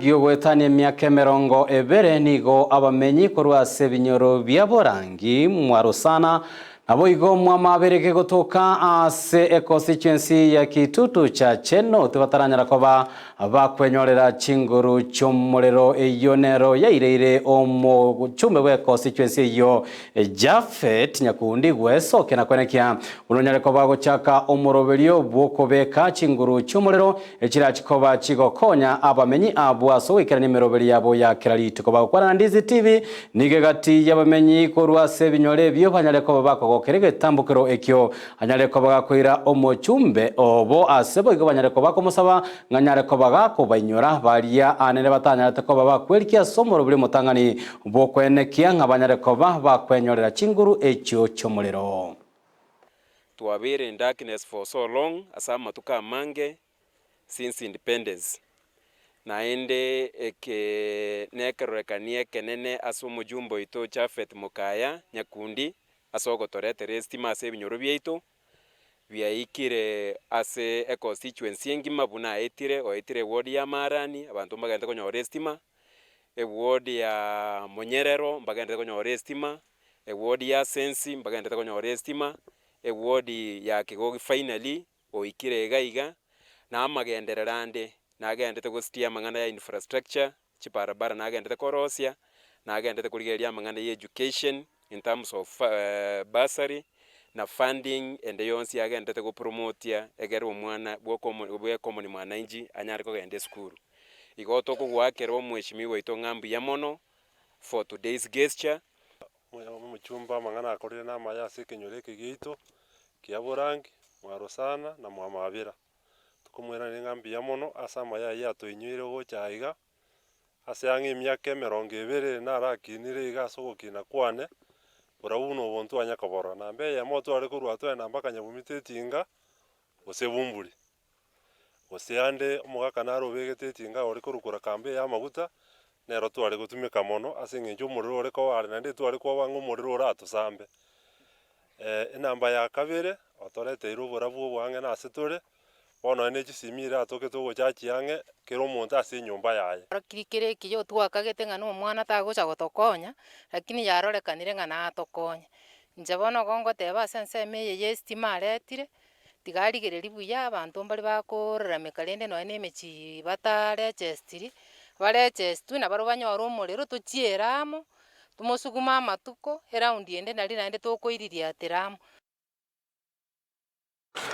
giogwetania miaka 20 nigo abamenyi korwa ase ebinyoro bia Borangi Mwarusana nabo igo mwamabireke gotoka ase constituency ya Kitutu Chache North bataranyara koba bakwenyorera chinguru cy'omurero eyonero yaireire omuchumbe we constituency iyo Japhet Nyakundi gwesoke nakwenekia unonyare koba gochaka omoroberio bwokobeka chinguru cy'omurero ekirachikoba chigokonya abamenyi abwaso wikera nimeroberi yabo ya kirarito koba gukwana Ndizi TV nigegati y'abamenyi korwa se binyore byo banyare koba bakogokerege tambukiro ekyo anyare koba gakwira omochumbe obo asebo igo banyare koba komusaba nganyare koba gakobanyora baria anene batanyare koba bakwerikia somoro buri mutangani bokwenekia ngabanyare koba bakwenyorera chinguru ekyo cy'omurero. To have been in darkness for so long asa matuka mange since independence naende eke nekerekanie kenene aso mujumbo ito Japhet Mukaya Nyakundi asogotorete estima ase ebinyoro byaitu byaikire ase constituency engima buna oetire ward ya Marani abantu bagenda konyora estima ward ya Munyerero bagenda konyora estima ward ya Sensi bagenda konyora estima ward ya Kigogi finally oikire gaiga na amagenderera ande nagendete gustia mangana ya infrastructure chibarabara nagendete korosia nagendete kurigeria amangana ya education in terms of bursary na funding ende yonsi yagendete go promote egere omwana bwe common mwananchi anyare kogende school igoto kugwakera omweshimiwa ito ngambi ya mono for today's gesture muchumba mangana akorire na maya sekenyore kigito kia Borangi Mwarusana na Mwamabira tukumwera ni ngambi ya mono asa maya ya toinywire gochaiga ase angi myaka 20 narakinire igasogokina kwane burabuno bontu anyakobora na mbe ya moto ari kurwa to na mbaka nyabumite tinga osebumburi oseande omugaka naro begete tinga ori kurukura kambe ya maguta nero twari gutumika mono ase ngenjo omuriro ore ko ari nande twari ko banga omuriro oratusambe enamba ya kabere otorete irubura bwo bwange na asetore bono ene chisimire atoke togochachi yange kero omonto ase nyumba yaye kirikire kiyo twakagete ngana omwana tagocha gotokonya lakini yarorekanire ngana atokonya nje bono gongoteba ase enseme eye estima aretire tigarigereri buya abantu mbari bakorarameka rende noe nemechi batarechestiri barechestwi na baro banyora omorero tochieramo tumosuguma amatuko eraundi ende nari naende tokoiriria teramo